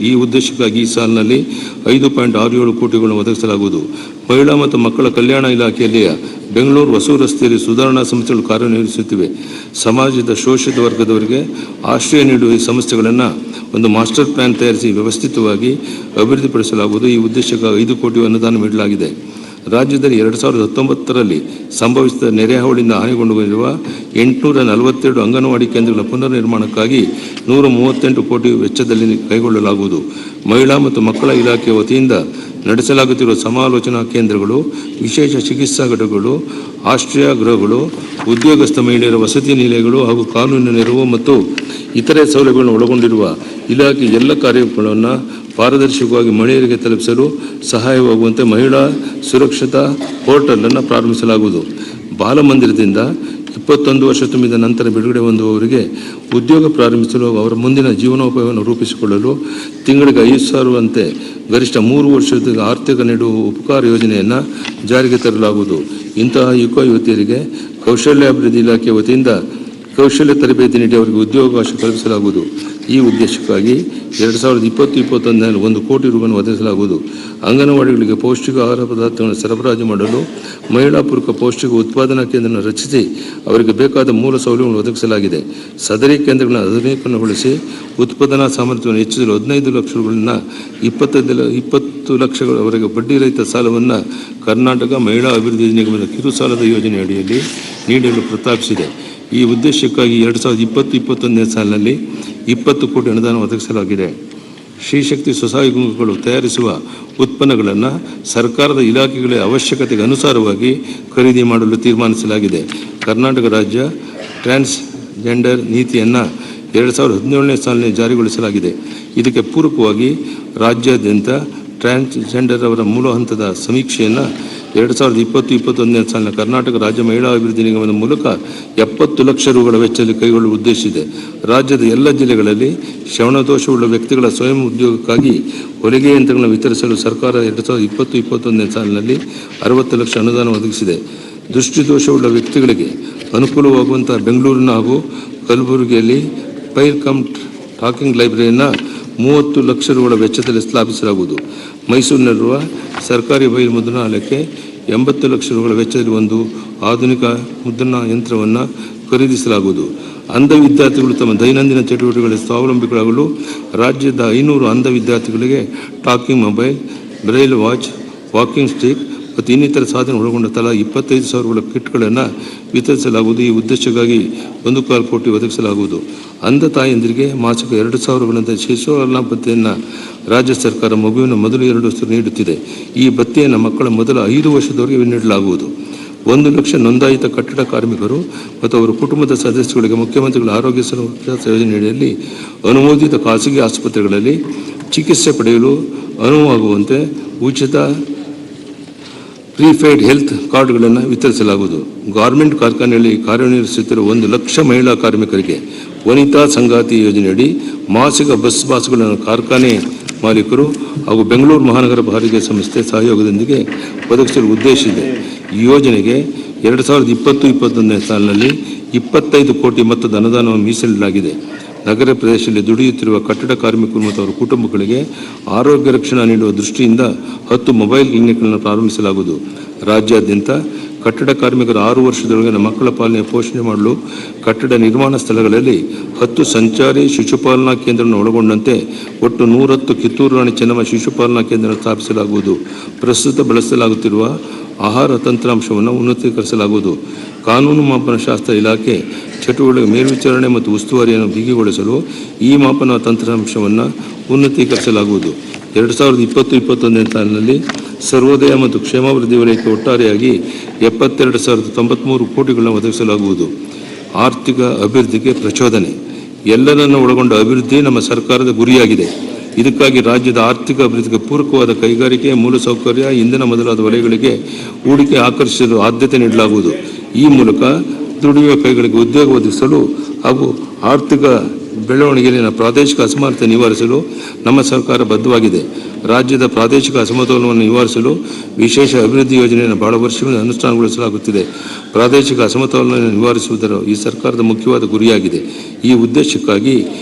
ಈ ಉದ್ದೇಶಕ್ಕಾಗಿ ಈ ಸಾಲಿನಲ್ಲಿ 5.67 ಕೋಟಿಗಳನ್ನು ಒದಗಿಸಲಾಗುವುದು. ಮಹಿಳಾ ಮತ್ತು ಮಕ್ಕಳ ಕಲ್ಯಾಣ ಇಲಾಖೆಯಲ್ಲಿ ಬೆಂಗಳೂರು ಹೊಸೂರು ರಸ್ತೆಯಲ್ಲಿ ಸುಧಾರಣಾ ಸಂಸ್ಥೆಗಳು ಕಾರ್ಯನಿರ್ವಹಿಸುತ್ತಿವೆ. ಸಮಾಜದ ಶೋಷಿತ ವರ್ಗದವರಿಗೆ ಆಶ್ರಯ ನೀಡುವ ಈ ಸಂಸ್ಥೆಗಳನ್ನು ಒಂದು ಮಾಸ್ಟರ್ ಪ್ಲಾನ್ ತಯಾರಿಸಿ ವ್ಯವಸ್ಥಿತವಾಗಿ ಅಭಿವೃದ್ಧಿಪಡಿಸಲಾಗುವುದು. ಈ ಉದ್ದೇಶಕ್ಕಾಗಿ 5 ಕೋಟಿ ಅನುದಾನ ನೀಡಲಾಗಿದೆ. ರಾಜ್ಯದಲ್ಲಿ 2019ರಲ್ಲಿ ಸಂಭವಿಸಿದ ನೆರೆ ಹಾವಳಿಯಿಂದ ಹಾನಿಗೊಂಡಿರುವ 842 ಅಂಗನವಾಡಿ ಕೇಂದ್ರಗಳ ಪುನರ್ ನಿರ್ಮಾಣಕ್ಕಾಗಿ 138 ಕೋಟಿ ವೆಚ್ಚದಲ್ಲಿ ಕೈಗೊಳ್ಳಲಾಗುವುದು. ಮಹಿಳಾ ಮತ್ತು ಮಕ್ಕಳ ಇಲಾಖೆ ವತಿಯಿಂದ ನಡೆಸಲಾಗುತ್ತಿರುವ ಸಮಾಲೋಚನಾ ಕೇಂದ್ರಗಳು, ವಿಶೇಷ ಚಿಕಿತ್ಸಾ ಘಟಕಗಳು, ಆಶ್ರಯ ಗೃಹಗಳು, ಉದ್ಯೋಗಸ್ಥ ಮಹಿಳೆಯರ ವಸತಿ ನಿಲಯಗಳು ಹಾಗೂ ಕಾನೂನಿನ ನೆರವು ಮತ್ತು ಇತರೆ ಸೌಲಭ್ಯಗಳನ್ನು ಒಳಗೊಂಡಿರುವ ಇಲಾಖೆ ಎಲ್ಲ ಕಾರ್ಯಕ್ರಮಗಳನ್ನು ಪಾರದರ್ಶಕವಾಗಿ ಮಹಿಳೆಯರಿಗೆ ತಲುಪಿಸಲು ಸಹಾಯವಾಗುವಂತೆ ಮಹಿಳಾ ಸುರಕ್ಷತಾ ಪೋರ್ಟಲನ್ನು ಪ್ರಾರಂಭಿಸಲಾಗುವುದು. ಬಾಲಮಂದಿರದಿಂದ 21 ವರ್ಷ ತುಂಬಿದ ನಂತರ ಬಿಡುಗಡೆ ಹೊಂದುವವರಿಗೆ ಉದ್ಯೋಗ ಪ್ರಾರಂಭಿಸಲು ಅವರ ಮುಂದಿನ ಜೀವನೋಪಾಯವನ್ನು ರೂಪಿಸಿಕೊಳ್ಳಲು ತಿಂಗಳಿಗೆ 5,000 ಅಂತೆ ಗರಿಷ್ಠ 3 ವರ್ಷದ ಆರ್ಥಿಕ ನೀಡುವ ಉಪಕಾರ ಯೋಜನೆಯನ್ನು ಜಾರಿಗೆ ತರಲಾಗುವುದು. ಇಂತಹ ಯುವತಿಯರಿಗೆ ಕೌಶಲ್ಯಾಭಿವೃದ್ಧಿ ಇಲಾಖೆ ವತಿಯಿಂದ ಕೌಶಲ್ಯ ತರಬೇತಿ ನೀಡಿ ಅವರಿಗೆ ಉದ್ಯೋಗಾವಕಾಶ ಕಲ್ಪಿಸಲಾಗುವುದು. ಈ ಉದ್ದೇಶಕ್ಕಾಗಿ 2020-21ರಲ್ಲಿ 1 ಕೋಟಿ ರೂಪಾಯಿ ಒದಗಿಸಲಾಗುವುದು. ಅಂಗನವಾಡಿಗಳಿಗೆ ಪೌಷ್ಟಿಕ ಆಹಾರ ಪದಾರ್ಥಗಳನ್ನು ಸರಬರಾಜು ಮಾಡಲು ಮಹಿಳಾ ಪೂರಕ ಪೌಷ್ಟಿಕ ಉತ್ಪಾದನಾ ಕೇಂದ್ರವನ್ನು ರಚಿಸಿ ಅವರಿಗೆ ಬೇಕಾದ ಮೂಲ ಸೌಲಭ್ಯಗಳನ್ನು ಒದಗಿಸಲಾಗಿದೆ. ಸದರಿ ಕೇಂದ್ರಗಳನ್ನು ಆಧುನೀಕರಣಗೊಳಿಸಿ ಉತ್ಪಾದನಾ ಸಾಮರ್ಥ್ಯವನ್ನು ಹೆಚ್ಚಿಸಲು 15 ಲಕ್ಷ ರೂಪಾಯಿಗಳನ್ನು 20 ಲಕ್ಷಗಳವರೆಗೆ ಬಡ್ಡಿ ರಹಿತ ಸಾಲವನ್ನು ಕರ್ನಾಟಕ ಮಹಿಳಾ ಅಭಿವೃದ್ಧಿ ನಿಗಮದ ಕಿರು ಸಾಲದ ಯೋಜನೆ ಅಡಿಯಲ್ಲಿ ನೀಡಲು ಪ್ರಸ್ತಾಪಿಸಿದೆ. ಈ ಉದ್ದೇಶಕ್ಕಾಗಿ 2020-21ನೇ ಸಾಲಿನಲ್ಲಿ 20 ಕೋಟಿ ಅನುದಾನ ಒದಗಿಸಲಾಗಿದೆ. ಶ್ರೀಶಕ್ತಿ ಸ್ವಸಹಾಯ ಗುಂಪುಗಳು ತಯಾರಿಸುವ ಉತ್ಪನ್ನಗಳನ್ನು ಸರ್ಕಾರದ ಇಲಾಖೆಗಳ ಅವಶ್ಯಕತೆಗೆ ಅನುಸಾರವಾಗಿ ಖರೀದಿ ಮಾಡಲು ತೀರ್ಮಾನಿಸಲಾಗಿದೆ. ಕರ್ನಾಟಕ ರಾಜ್ಯ ಟ್ರಾನ್ಸ್ಜೆಂಡರ್ ನೀತಿಯನ್ನು 2017ನೇ ಸಾಲಿನಲ್ಲಿ ಜಾರಿಗೊಳಿಸಲಾಗಿದೆ. ಇದಕ್ಕೆ ಪೂರಕವಾಗಿ ರಾಜ್ಯಾದ್ಯಂತ ಟ್ರಾನ್ಸ್ಜೆಂಡರ್ ಅವರ ಮೂಲ ಹಂತದ ಸಮೀಕ್ಷೆಯನ್ನು 2020-21ನೇ ಸಾಲಿನ ಕರ್ನಾಟಕ ರಾಜ್ಯ ಮಹಿಳಾ ಅಭಿವೃದ್ಧಿ ನಿಗಮದ ಮೂಲಕ 70 ಲಕ್ಷ ರೂಗಳ ವೆಚ್ಚದಲ್ಲಿ ಕೈಗೊಳ್ಳುವ ಉದ್ದೇಶಿಸಿದೆ. ರಾಜ್ಯದ ಎಲ್ಲ ಜಿಲ್ಲೆಗಳಲ್ಲಿ ಶ್ರವಣದೋಷವುಳ್ಳ ವ್ಯಕ್ತಿಗಳ ಸ್ವಯಂ ಉದ್ಯೋಗಕ್ಕಾಗಿ ಹೊಲಿಗೆ ಯಂತ್ರಗಳನ್ನು ವಿತರಿಸಲು ಸರ್ಕಾರ 2020-21ನೇ ಸಾಲಿನಲ್ಲಿ 60 ಲಕ್ಷ ಅನುದಾನ ಒದಗಿಸಿದೆ. ದೃಷ್ಟಿದೋಷವುಳ್ಳ ವ್ಯಕ್ತಿಗಳಿಗೆ ಅನುಕೂಲವಾಗುವಂತಹ ಬೆಂಗಳೂರಿನ ಹಾಗೂ ಕಲಬುರಗಿಯಲ್ಲಿ ಪೈರ್ ಕಮ್ ಟಾಕಿಂಗ್ ಲೈಬ್ರರಿಯನ್ನು 30 ಲಕ್ಷ ರೂಗಳ ವೆಚ್ಚದಲ್ಲಿ ಸ್ಥಾಪಿಸಲಾಗುವುದು. ಮೈಸೂರಿನಲ್ಲಿರುವ ಸರ್ಕಾರಿ ಬಯಲು ಮುದ್ರಣಾಲಯಕ್ಕೆ 80 ಲಕ್ಷ ರೂಗಳ ವೆಚ್ಚದಲ್ಲಿ ಒಂದು ಆಧುನಿಕ ಮುದ್ರಣ ಯಂತ್ರವನ್ನು ಖರೀದಿಸಲಾಗುವುದು. ಅಂಧ ವಿದ್ಯಾರ್ಥಿಗಳು ತಮ್ಮ ದೈನಂದಿನ ಚಟುವಟಿಕೆಗಳಲ್ಲಿ ಸ್ವಾವಲಂಬಿಗಳಾಗಲು ರಾಜ್ಯದ 500 ಅಂಧ ವಿದ್ಯಾರ್ಥಿಗಳಿಗೆ talking mobile, Braille watch, walking stick ಮತ್ತು ಇನ್ನಿತರ ಸಾಧನ ಒಳಗೊಂಡ ತಲಾ 25,000 ಕಿಟ್ಗಳನ್ನು ವಿತರಿಸಲಾಗುವುದು. ಈ ಉದ್ದೇಶಕ್ಕಾಗಿ 1.25 ಕೋಟಿ ಒದಗಿಸಲಾಗುವುದು. ಅಂಧ ತಾಯಂದಿರಿಗೆ ಮಾಸಿಕ 2,000 ಶಿಶುಪಾಲನಾ ಭತ್ಯೆಯನ್ನು ರಾಜ್ಯ ಸರ್ಕಾರ ಮಗುವಿನ ಮೊದಲು 2 ವರ್ಷ ನೀಡುತ್ತಿದೆ. ಈ ಭತ್ಯೆಯನ್ನು ಮಕ್ಕಳ ಮೊದಲ 5 ವರ್ಷದವರೆಗೆ ನೀಡಲಾಗುವುದು. 1 ಲಕ್ಷ ನೋಂದಾಯಿತ ಕಟ್ಟಡ ಕಾರ್ಮಿಕರು ಮತ್ತು ಅವರ ಕುಟುಂಬದ ಸದಸ್ಯರಿಗೆ ಮುಖ್ಯಮಂತ್ರಿಗಳ ಆರೋಗ್ಯ ಸುರಕ್ಷಾ ಯೋಜನೆಯಲ್ಲಿ ಅನುಮೋದಿತ ಖಾಸಗಿ ಆಸ್ಪತ್ರೆಗಳಲ್ಲಿ ಚಿಕಿತ್ಸೆ ಪಡೆಯಲು ಅನುವಾಗುವಂತೆ ಉಚಿತ ಪ್ರೀಪೇಯ್ಡ್ ಹೆಲ್ತ್ ಕಾರ್ಡ್ಗಳನ್ನು ವಿತರಿಸಲಾಗುವುದು. ಗಾರ್ಮೆಂಟ್ ಕಾರ್ಖಾನೆಯಲ್ಲಿ ಕಾರ್ಯನಿರ್ವಹಿಸುತ್ತಿರುವ 1 ಲಕ್ಷ ಮಹಿಳಾ ಕಾರ್ಮಿಕರಿಗೆ ವನಿತಾ ಸಂಗಾತಿ ಯೋಜನೆಯಡಿ ಮಾಸಿಕ ಬಸ್ ಪಾಸ್ಗಳನ್ನು ಕಾರ್ಖಾನೆ ಮಾಲೀಕರು ಹಾಗೂ ಬೆಂಗಳೂರು ಮಹಾನಗರ ಸಾರಿಗೆ ಸಂಸ್ಥೆ ಸಹಯೋಗದೊಂದಿಗೆ ಒದಗಿಸಲು ಉದ್ದೇಶಿಸಿದೆ. ಈ ಯೋಜನೆಗೆ 2020-21ನೇ ಸಾಲಿನಲ್ಲಿ 25 ಕೋಟಿ ಮೊತ್ತದ ಅನುದಾನವನ್ನು ಮೀಸಲಿಡಲಾಗಿದೆ. ನಗರ ಪ್ರದೇಶದಲ್ಲಿ ದುಡಿಯುತ್ತಿರುವ ಕಟ್ಟಡ ಕಾರ್ಮಿಕರು ಮತ್ತು ಅವರ ಕುಟುಂಬಗಳಿಗೆ ಆರೋಗ್ಯ ರಕ್ಷಣೆ ನೀಡುವ ದೃಷ್ಟಿಯಿಂದ 10 ಮೊಬೈಲ್ ಕ್ಲಿನಿಕ್ಗಳನ್ನು ಪ್ರಾರಂಭಿಸಲಾಗುವುದು. ರಾಜ್ಯಾದ್ಯಂತ ಕಟ್ಟಡ ಕಾರ್ಮಿಕರ 6 ವರ್ಷದೊಳಗಿನ ಮಕ್ಕಳ ಪಾಲನೆ ಪೋಷಣೆ ಮಾಡಲು ಕಟ್ಟಡ ನಿರ್ಮಾಣ ಸ್ಥಳಗಳಲ್ಲಿ 10 ಸಂಚಾರಿ ಶಿಶುಪಾಲನಾ ಕೇಂದ್ರವನ್ನು ಒಳಗೊಂಡಂತೆ ಒಟ್ಟು 110 ಕಿತ್ತೂರು ರಾಣಿ ಚೆನ್ನಮ್ಮ ಶಿಶುಪಾಲನಾ ಕೇಂದ್ರ ಸ್ಥಾಪಿಸಲಾಗುವುದು. ಪ್ರಸ್ತುತ ಬಳಸಲಾಗುತ್ತಿರುವ ಆಹಾರ ತಂತ್ರಾಂಶವನ್ನು ಉನ್ನತೀಕರಿಸಲಾಗುವುದು. ಕಾನೂನು ಮಾಪನ ಶಾಸ್ತ್ರ ಇಲಾಖೆ ಚಟುವಟಿಕೆ ಮೇಲ್ವಿಚಾರಣೆ ಮತ್ತು ಉಸ್ತುವಾರಿಯನ್ನು ಬಿಗಿಗೊಳಿಸಲು ಈ ಮಾಪನ ತಂತ್ರಾಂಶವನ್ನು ಉನ್ನತೀಕರಿಸಲಾಗುವುದು. 2020-21ನೇ ಸಾಲಿನಲ್ಲಿ ಸರ್ವೋದಯ ಮತ್ತು ಕ್ಷೇಮಾಭಿವೃದ್ಧಿ ವಲಯಕ್ಕೆ ಒಟ್ಟಾರೆಯಾಗಿ 72,093 ಕೋಟಿಗಳನ್ನು ಒದಗಿಸಲಾಗುವುದು. ಆರ್ಥಿಕ ಅಭಿವೃದ್ಧಿಗೆ ಪ್ರಚೋದನೆ. ಎಲ್ಲರನ್ನು ಒಳಗೊಂಡ ಅಭಿವೃದ್ಧಿ ನಮ್ಮ ಸರ್ಕಾರದ ಗುರಿಯಾಗಿದೆ. ಇದಕ್ಕಾಗಿ ರಾಜ್ಯದ ಆರ್ಥಿಕ ಅಭಿವೃದ್ಧಿಗೆ ಪೂರಕವಾದ ಕೈಗಾರಿಕೆ, ಮೂಲಸೌಕರ್ಯ, ಇಂಧನ ಮೊದಲಾದ ವಲಯಗಳಿಗೆ ಹೂಡಿಕೆ ಆಕರ್ಷಿಸಲು ಆದ್ಯತೆ ನೀಡಲಾಗುವುದು. ಈ ಮೂಲಕ ದುಡಿಯುವ ಕೈಗಳಿಗೆ ಉದ್ಯೋಗ ಒದಗಿಸಲು ಹಾಗೂ ಆರ್ಥಿಕ ಬೆಳವಣಿಗೆಯಲ್ಲಿನ ಪ್ರಾದೇಶಿಕ ಅಸಮಾನತೆ ನಿವಾರಿಸಲು ನಮ್ಮ ಸರ್ಕಾರ ಬದ್ಧವಾಗಿದೆ. ರಾಜ್ಯದ ಪ್ರಾದೇಶಿಕ ಅಸಮತೋಲನವನ್ನು ನಿವಾರಿಸಲು ವಿಶೇಷ ಅಭಿವೃದ್ಧಿ ಯೋಜನೆಯನ್ನು ಬಹಳ ವರ್ಷಗಳಿಂದ ಅನುಷ್ಠಾನಗೊಳಿಸಲಾಗುತ್ತಿದೆ. ಪ್ರಾದೇಶಿಕ ಅಸಮತೋಲನ ನಿವಾರಿಸುವುದರ ಈ ಸರ್ಕಾರದ ಮುಖ್ಯವಾದ ಗುರಿಯಾಗಿದೆ. ಈ ಉದ್ದೇಶಕ್ಕಾಗಿ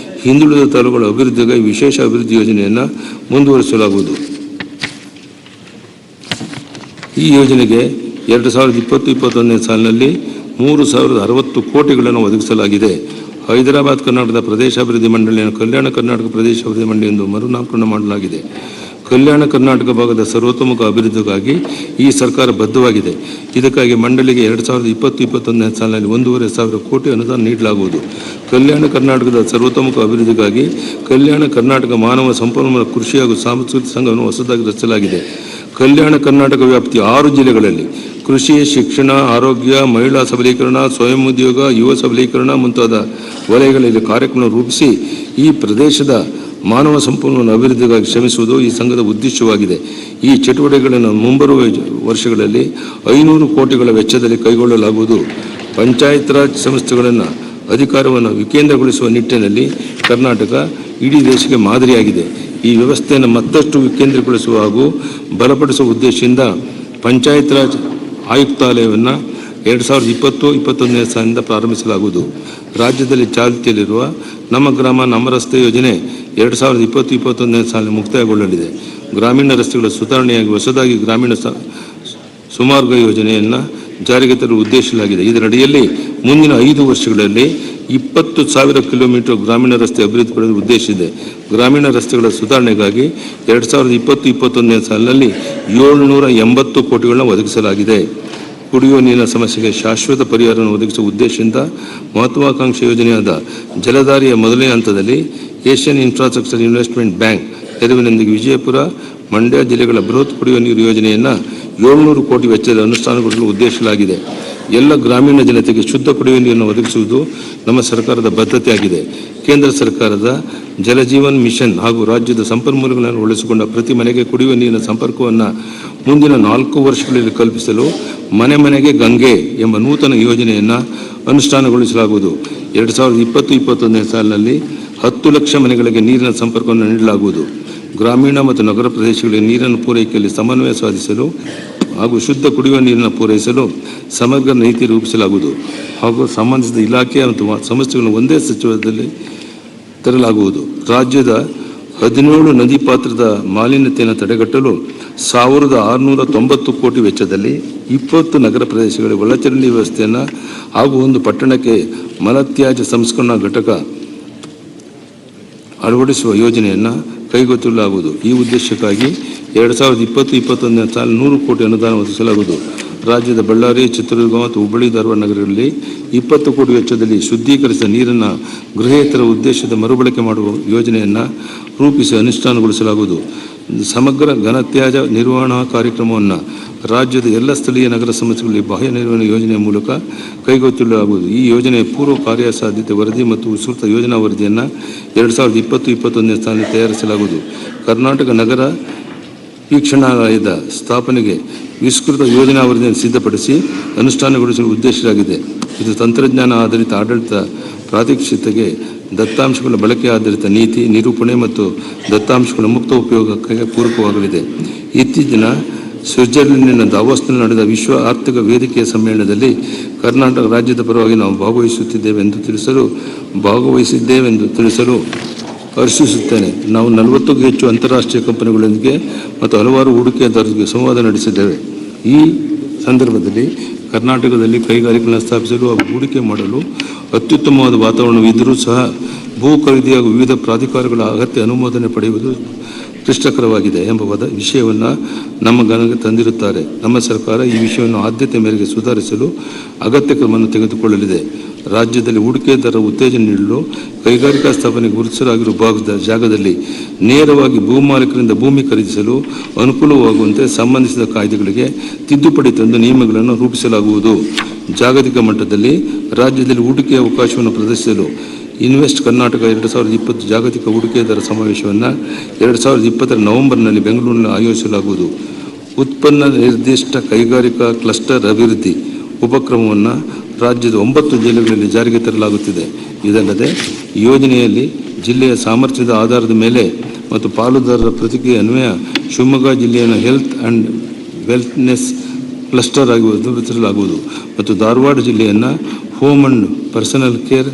ಹಿಂದುಳಿದ ತಾಲೂಕುಗಳ ಅಭಿವೃದ್ಧಿಗಾಗಿ ವಿಶೇಷ ಅಭಿವೃದ್ಧಿ ಯೋಜನೆಯನ್ನು ಮುಂದುವರಿಸಲಾಗುವುದು. ಈ ಯೋಜನೆಗೆ 2020-21ನೇ ಸಾಲಿನಲ್ಲಿ 3,060 ಕೋಟಿಗಳನ್ನು ಒದಗಿಸಲಾಗಿದೆ. ಹೈದರಾಬಾದ್ ಕರ್ನಾಟಕದ ಪ್ರದೇಶಾಭಿವೃದ್ಧಿ ಮಂಡಳಿಯನ್ನು ಕಲ್ಯಾಣ ಕರ್ನಾಟಕ ಪ್ರದೇಶಾಭಿವೃದ್ಧಿ ಮಂಡಳಿ ಎಂದು ಮರುನಾಮಕರಣ ಮಾಡಲಾಗಿದೆ. ಕಲ್ಯಾಣ ಕರ್ನಾಟಕ ಭಾಗದ ಸರ್ವತೋಮುಖ ಅಭಿವೃದ್ಧಿಗಾಗಿ ಈ ಸರ್ಕಾರ ಬದ್ಧವಾಗಿದೆ. ಇದಕ್ಕಾಗಿ ಮಂಡಳಿಗೆ 2020-21ನೇ ಸಾಲಿನಲ್ಲಿ 1,500 ಕೋಟಿ ಅನುದಾನ ನೀಡಲಾಗುವುದು. ಕಲ್ಯಾಣ ಕರ್ನಾಟಕದ ಸರ್ವತೋಮುಖ ಅಭಿವೃದ್ಧಿಗಾಗಿ ಕಲ್ಯಾಣ ಕರ್ನಾಟಕ ಮಾನವ ಸಂಪನ್ಮೂಲ ಕೃಷಿ ಹಾಗೂ ಸಾಂಸ್ಕೃತಿಕ ಸಂಘವನ್ನು ಹೊಸದಾಗಿ ರಚಿಸಲಾಗಿದೆ. ಕಲ್ಯಾಣ ಕರ್ನಾಟಕ ವ್ಯಾಪ್ತಿಯ 6 ಜಿಲ್ಲೆಗಳಲ್ಲಿ ಕೃಷಿ, ಶಿಕ್ಷಣ, ಆರೋಗ್ಯ, ಮಹಿಳಾ ಸಬಲೀಕರಣ, ಸ್ವಯಂ ಉದ್ಯೋಗ, ಯುವ ಸಬಲೀಕರಣ ಮುಂತಾದ ವಲಯಗಳಲ್ಲಿ ಕಾರ್ಯಕ್ರಮ ರೂಪಿಸಿ ಈ ಪ್ರದೇಶದ ಮಾನವ ಸಂಪನ್ಮೂಲ ಅಭಿವೃದ್ಧಿಗಾಗಿ ಶ್ರಮಿಸುವುದು ಈ ಸಂಘದ ಉದ್ದೇಶವಾಗಿದೆ. ಈ ಚಟುವಟಿಕೆಗಳನ್ನು ಮುಂಬರುವ ವರ್ಷಗಳಲ್ಲಿ 500 ಕೋಟಿಗಳ ವೆಚ್ಚದಲ್ಲಿ ಕೈಗೊಳ್ಳಲಾಗುವುದು. ಪಂಚಾಯತ್ ರಾಜ್ ಸಂಸ್ಥೆಗಳನ್ನು ಅಧಿಕಾರವನ್ನು ವಿಕೇಂದ್ರಗೊಳಿಸುವ ನಿಟ್ಟಿನಲ್ಲಿ ಕರ್ನಾಟಕ ಇಡೀ ದೇಶಕ್ಕೆ ಮಾದರಿಯಾಗಿದೆ. ಈ ವ್ಯವಸ್ಥೆಯನ್ನು ಮತ್ತಷ್ಟು ವಿಕೇಂದ್ರೀಕರಿಸುವ ಹಾಗೂ ಬಲಪಡಿಸುವ ಉದ್ದೇಶದಿಂದ ಪಂಚಾಯತ್ ರಾಜ್ ಆಯುಕ್ತಾಲಯವನ್ನು 2020-21ನೇ ಸಾಲಿನಿಂದ ಪ್ರಾರಂಭಿಸಲಾಗುವುದು. ರಾಜ್ಯದಲ್ಲಿ ಚಾಲ್ತಿಯಲ್ಲಿರುವ ನಮ್ಮ ಗ್ರಾಮ ನಮ್ಮ ರಸ್ತೆ ಯೋಜನೆ 2020-21ನೇ ಸಾಲಿನ ಮುಕ್ತಾಯಗೊಳ್ಳಲಿದೆ. ಗ್ರಾಮೀಣ ರಸ್ತೆಗಳ ಸುಧಾರಣೆಯಾಗಿ ಹೊಸದಾಗಿ ಗ್ರಾಮೀಣ ಸುಮಾರ್ಗ ಯೋಜನೆಯನ್ನು ಜಾರಿಗೆ ತರಲು ಉದ್ದೇಶಿಸಲಾಗಿದೆ. ಇದರಡಿಯಲ್ಲಿ ಮುಂದಿನ 5 ವರ್ಷಗಳಲ್ಲಿ 20,000 ಕಿಲೋಮೀಟರ್ ಗ್ರಾಮೀಣ ರಸ್ತೆ ಅಭಿವೃದ್ಧಿಪಡಿಸಲು ಉದ್ದೇಶಿಸಿದೆ. ಗ್ರಾಮೀಣ ರಸ್ತೆಗಳ ಸುಧಾರಣೆಗಾಗಿ 2020-21ನೇ ಸಾಲಿನಲ್ಲಿ 780 ಕೋಟಿಗಳನ್ನು ಒದಗಿಸಲಾಗಿದೆ. ಕುಡಿಯುವ ನೀರಿನ ಸಮಸ್ಯೆಗೆ ಶಾಶ್ವತ ಪರಿಹಾರವನ್ನು ಒದಗಿಸುವ ಉದ್ದೇಶದಿಂದ ಮಹತ್ವಾಕಾಂಕ್ಷಿ ಯೋಜನೆಯಾದ ಜಲಧಾರಿಯ ಮೊದಲನೇ ಹಂತದಲ್ಲಿ ಏಷ್ಯನ್ ಇನ್ಫ್ರಾಸ್ಟ್ರಕ್ಚರ್ ಇನ್ವೆಸ್ಟ್ಮೆಂಟ್ ಬ್ಯಾಂಕ್ ನೆರವಿನೊಂದಿಗೆ ವಿಜಯಪುರ, ಮಂಡ್ಯ ಜಿಲ್ಲೆಗಳ ಬೃಹತ್ ಕುಡಿಯುವ ನೀರು ಯೋಜನೆಯನ್ನು 700 ಕೋಟಿ ವೆಚ್ಚದಲ್ಲಿ ಅನುಷ್ಠಾನಗೊಳಿಸಲು ಉದ್ದೇಶಿಸಲಾಗಿದೆ. ಎಲ್ಲ ಗ್ರಾಮೀಣ ಜನತೆಗೆ ಶುದ್ಧ ಕುಡಿಯುವ ನೀರನ್ನು ಒದಗಿಸುವುದು ನಮ್ಮ ಸರ್ಕಾರದ ಬದ್ಧತೆಯಾಗಿದೆ. ಕೇಂದ್ರ ಸರ್ಕಾರದ ಜಲಜೀವನ್ ಮಿಷನ್ ಹಾಗೂ ರಾಜ್ಯದ ಸಂಪನ್ಮೂಲಗಳನ್ನು ಉಳಿಸಿಕೊಂಡ ಪ್ರತಿ ಮನೆಗೆ ಕುಡಿಯುವ ನೀರಿನ ಸಂಪರ್ಕವನ್ನು ಮುಂದಿನ 4 ವರ್ಷಗಳಲ್ಲಿ ಕಲ್ಪಿಸಲು ಮನೆ ಮನೆಗೆ ಗಂಗೆ ಎಂಬ ನೂತನ ಯೋಜನೆಯನ್ನು ಅನುಷ್ಠಾನಗೊಳಿಸಲಾಗುವುದು. 2020-21ನೇ ಸಾಲಿನಲ್ಲಿ 10 ಲಕ್ಷ ಮನೆಗಳಿಗೆ ನೀರಿನ ಸಂಪರ್ಕವನ್ನು ನೀಡಲಾಗುವುದು. ಗ್ರಾಮೀಣ ಮತ್ತು ನಗರ ಪ್ರದೇಶಗಳಿಗೆ ನೀರನ್ನು ಪೂರೈಕೆಯಲ್ಲಿ ಸಮನ್ವಯ ಸಾಧಿಸಲು ಹಾಗೂ ಶುದ್ಧ ಕುಡಿಯುವ ನೀರನ್ನು ಪೂರೈಸಲು ಸಮಗ್ರ ನೀತಿ ರೂಪಿಸಲಾಗುವುದು ಹಾಗೂ ಸಂಬಂಧಿಸಿದ ಇಲಾಖೆ ಮತ್ತು ಸಂಸ್ಥೆಗಳನ್ನು ಒಂದೇ ಸಚಿವಾಲಯದಲ್ಲಿ ತರಲಾಗುವುದು. ರಾಜ್ಯದ 17 ನದಿ ಪಾತ್ರದ ಮಾಲಿನ್ಯತೆಯನ್ನು ತಡೆಗಟ್ಟಲು 1,690 ಕೋಟಿ ವೆಚ್ಚದಲ್ಲಿ 20 ನಗರ ಪ್ರದೇಶಗಳಿಗೆ ಒಳಚರಂಡಿ ವ್ಯವಸ್ಥೆಯನ್ನು ಹಾಗೂ ಒಂದು ಪಟ್ಟಣಕ್ಕೆ ಮಲತ್ಯಾಜ್ಯ ಸಂಸ್ಕರಣಾ ಘಟಕ ಅಳವಡಿಸುವ ಯೋಜನೆಯನ್ನು ಕೈಗೊಳ್ಳಲಾಗುವುದು. ಈ ಉದ್ದೇಶಕ್ಕಾಗಿ 2020-21ನೇ ಸಾಲಿನ 100 ಕೋಟಿ ಅನುದಾನ ಒದಗಿಸಲಾಗುವುದು. ರಾಜ್ಯದ ಬಳ್ಳಾರಿ, ಚಿತ್ರದುರ್ಗ ಮತ್ತು ಹುಬ್ಬಳ್ಳಿ, ಧಾರವಾಡ ನಗರಗಳಲ್ಲಿ 20 ಕೋಟಿ ವೆಚ್ಚದಲ್ಲಿ ಶುದ್ಧೀಕರಿಸಿದ ನೀರನ್ನು ಗೃಹೇತರ ಉದ್ದೇಶದ ಮರುಬಳಕೆ ಮಾಡುವ ಯೋಜನೆಯನ್ನು ರೂಪಿಸಿ ಅನುಷ್ಠಾನಗೊಳಿಸಲಾಗುವುದು. ಸಮಗ್ರ ಘನತ್ಯಾಜ್ಯ ನಿರ್ವಹಣಾ ಕಾರ್ಯಕ್ರಮವನ್ನು ರಾಜ್ಯದ ಎಲ್ಲ ಸ್ಥಳೀಯ ನಗರ ಸಮಸ್ಯೆಗಳಲ್ಲಿ ಬಾಹ್ಯ ನಿರ್ವಹಣೆ ಯೋಜನೆಯ ಮೂಲಕ ಕೈಗೊಳ್ಳಲಾಗುವುದು. ಈ ಯೋಜನೆಯ ಪೂರ್ವ ಕಾರ್ಯಸಾಧ್ಯತೆ ವರದಿ ಮತ್ತು ವಿಸ್ತೃತ ಯೋಜನಾ ವರದಿಯನ್ನು 2020-21ನೇ ಸಾಲಿನಲ್ಲಿ ತಯಾರಿಸಲಾಗುವುದು. ಕರ್ನಾಟಕ ನಗರ ವೀಕ್ಷಣಾಲಯದ ಸ್ಥಾಪನೆಗೆ ವಿಸ್ತೃತ ಯೋಜನಾ ವರದಿಯನ್ನು ಸಿದ್ಧಪಡಿಸಿ ಅನುಷ್ಠಾನಗೊಳಿಸಲು ಉದ್ದೇಶಿಸಲಾಗಿದೆ. ಇದು ತಂತ್ರಜ್ಞಾನ ಆಧಾರಿತ ಆಡಳಿತ ಪ್ರಾತ್ಯಕ್ಷಿತೆಗೆ ದತ್ತಾಂಶಗಳ ಬಳಕೆ ಆಧಾರಿತ ನೀತಿ ನಿರೂಪಣೆ ಮತ್ತು ದತ್ತಾಂಶಗಳ ಮುಕ್ತ ಉಪಯೋಗಕ್ಕೆ ಪೂರಕವಾಗಲಿದೆ. ಇತ್ತೀಚಿನ ಸ್ವಿಟ್ಜರ್ಲೆಂಡಿನ ದಾವೋಸ್ನಲ್ಲಿ ನಡೆದ ವಿಶ್ವ ಆರ್ಥಿಕ ವೇದಿಕೆಯ ಸಮ್ಮೇಳನದಲ್ಲಿ ಕರ್ನಾಟಕ ರಾಜ್ಯದ ಪರವಾಗಿ ನಾವು ಭಾಗವಹಿಸಿದ್ದೇವೆಂದು ತಿಳಿಸಲು ಹರ್ಷಿಸುತ್ತೇನೆ. ನಾವು 40ಕ್ಕೂ ಹೆಚ್ಚು ಅಂತಾರಾಷ್ಟ್ರೀಯ ಕಂಪನಿಗಳೊಂದಿಗೆ ಮತ್ತು ಹಲವಾರು ಹೂಡಿಕೆದಾರರಿಗೆ ಸಂವಾದ ನಡೆಸಿದ್ದೇವೆ. ಈ ಸಂದರ್ಭದಲ್ಲಿ ಕರ್ನಾಟಕದಲ್ಲಿ ಕೈಗಾರಿಕೆಗಳನ್ನು ಸ್ಥಾಪಿಸಲು ಹಾಗೂ ಹೂಡಿಕೆ ಮಾಡಲು ಅತ್ಯುತ್ತಮವಾದ ವಾತಾವರಣವಿದ್ದರೂ ಸಹ ಭೂ ಖರೀದಿ ಹಾಗೂ ವಿವಿಧ ಪ್ರಾಧಿಕಾರಗಳ ಅಗತ್ಯ ಅನುಮೋದನೆ ಪಡೆಯುವುದು ಕ್ಲಿಷ್ಟಕರವಾಗಿದೆ ಎಂಬ ವಿಷಯವನ್ನು ನಮ್ಮ ಗಮನಕ್ಕೆ ತಂದಿರುತ್ತಾರೆ. ನಮ್ಮ ಸರ್ಕಾರ ಈ ವಿಷಯವನ್ನು ಆದ್ಯತೆ ಮೇರೆಗೆ ಸುಧಾರಿಸಲು ಅಗತ್ಯ ಕ್ರಮವನ್ನು ತೆಗೆದುಕೊಳ್ಳಲಿದೆ. ರಾಜ್ಯದಲ್ಲಿ ಹೂಡಿಕೆದಾರರ ಉತ್ತೇಜನ ನೀಡಲು ಕೈಗಾರಿಕಾ ಸ್ಥಾಪನೆಗೆ ಗುರುತಿಸಲಾಗಿರುವ ಭಾಗದ ಜಾಗದಲ್ಲಿ ನೇರವಾಗಿ ಭೂಮಾಲೀಕರಿಂದ ಭೂಮಿ ಖರೀದಿಸಲು ಅನುಕೂಲವಾಗುವಂತೆ ಸಂಬಂಧಿಸಿದ ಕಾಯ್ದೆಗಳಿಗೆ ತಿದ್ದುಪಡಿ ತಂದು ನಿಯಮಗಳನ್ನು ರೂಪಿಸಲಾಗುವುದು. ಜಾಗತಿಕ ಮಟ್ಟದಲ್ಲಿ ರಾಜ್ಯದಲ್ಲಿ ಹೂಡಿಕೆಯ ಅವಕಾಶವನ್ನು ಪ್ರದರ್ಶಿಸಲು ಇನ್ವೆಸ್ಟ್ ಕರ್ನಾಟಕ 2020 ಜಾಗತಿಕ ಹೂಡಿಕೆದಾರ ಸಮಾವೇಶವನ್ನು 2020 ನವೆಂಬರ್ನಲ್ಲಿ ಬೆಂಗಳೂರಿನಲ್ಲಿ ಆಯೋಜಿಸಲಾಗುವುದು. ಉತ್ಪನ್ನ ನಿರ್ದಿಷ್ಟ ಕೈಗಾರಿಕಾ ಕ್ಲಸ್ಟರ್ ಅಭಿವೃದ್ಧಿ, ಉಪಕ್ರಮವನ್ನು ರಾಜ್ಯದ 9 ಜಿಲ್ಲೆಗಳಲ್ಲಿ ಜಾರಿಗೆ ತರಲಾಗುತ್ತಿದೆ. ಇದಲ್ಲದೆ ಈ ಯೋಜನೆಯಲ್ಲಿ ಜಿಲ್ಲೆಯ ಸಾಮರ್ಥ್ಯದ ಆಧಾರದ ಮೇಲೆ ಮತ್ತು ಪಾಲುದಾರರ ಪ್ರತಿಕ್ರಿಯೆ ಅನ್ವಯ ಶಿವಮೊಗ್ಗ ಜಿಲ್ಲೆಯನ್ನು ಹೆಲ್ತ್ ಆ್ಯಂಡ್ ವೆಲ್ನೆಸ್ ಕ್ಲಸ್ಟರ್ ಆಗಿ ಅಭಿವೃದ್ಧಿಸಲಾಗುವುದು ಮತ್ತು ಧಾರವಾಡ ಜಿಲ್ಲೆಯನ್ನು home and personal care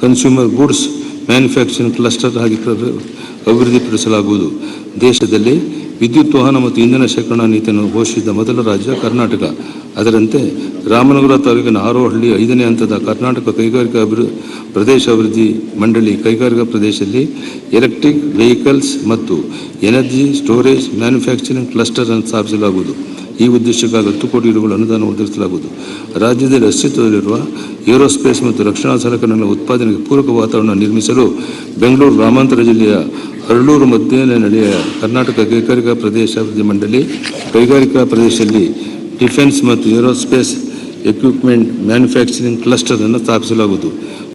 consumer goods manufacturing cluster ಆಗಿ ಅಭಿವೃದ್ಧಿಪಡಿಸಲಾಗುವುದು. ದೇಶದಲ್ಲಿ ವಿದ್ಯುತ್ ವಾಹನ ಮತ್ತು ಇಂಧನ ಶೇಖರಣಾ ನೀತಿಯನ್ನು ಘೋಷಿಸಿದ ಮೊದಲ ರಾಜ್ಯ ಕರ್ನಾಟಕ. ಅದರಂತೆ ರಾಮನಗರ ತಾಲೂಕಿನ ಆರೋಹಳ್ಳಿ 5ನೇ ಹಂತದ ಕರ್ನಾಟಕ ಕೈಗಾರಿಕಾ ಪ್ರದೇಶ ಅಭಿವೃದ್ಧಿ ಮಂಡಳಿ ಕೈಗಾರಿಕಾ ಪ್ರದೇಶದಲ್ಲಿ ಎಲೆಕ್ಟ್ರಿಕ್ ವೆಹಿಕಲ್ಸ್ ಮತ್ತು ಎನರ್ಜಿ ಸ್ಟೋರೇಜ್ ಮ್ಯಾನುಫ್ಯಾಕ್ಚರಿಂಗ್ ಕ್ಲಸ್ಟರ್ ಅನ್ನು ಸ್ಥಾಪಿಸಲಾಗುವುದು. ಈ ಉದ್ದೇಶಕ್ಕಾಗಿ 10 ಕೋಟಿ ರೂಪಾಯಿ ಅನುದಾನ ಒದಗಿಸಲಾಗುವುದು. ರಾಜ್ಯದಲ್ಲಿ ಅಸ್ತಿತ್ವದಲ್ಲಿರುವ ಏರೋಸ್ಪೇಸ್ ಮತ್ತು ರಕ್ಷಣಾ ಸಲಕರಣೆಗಳ ಉತ್ಪಾದನೆಗೆ ಪೂರಕ ವಾತಾವರಣ ನಿರ್ಮಿಸಲು ಬೆಂಗಳೂರು ಗ್ರಾಮಾಂತರ ಜಿಲ್ಲೆಯ ಅರಳೂರು ಮಧ್ಯೆ ನಡೆಯ ಕರ್ನಾಟಕ ಕೈಗಾರಿಕಾ ಪ್ರದೇಶ ಅಭಿವೃದ್ಧಿ ಮಂಡಳಿ ಕೈಗಾರಿಕಾ ಪ್ರದೇಶದಲ್ಲಿ ಡಿಫೆನ್ಸ್ ಮತ್ತು ಏರೋಸ್ಪೇಸ್ ಎಕ್ವಿಪ್ಮೆಂಟ್ ಮ್ಯಾನುಫ್ಯಾಕ್ಚರಿಂಗ್ ಕ್ಲಸ್ಟರ್ ಅನ್ನು ಸ್ಥಾಪಿಸಲಾಗುವುದು.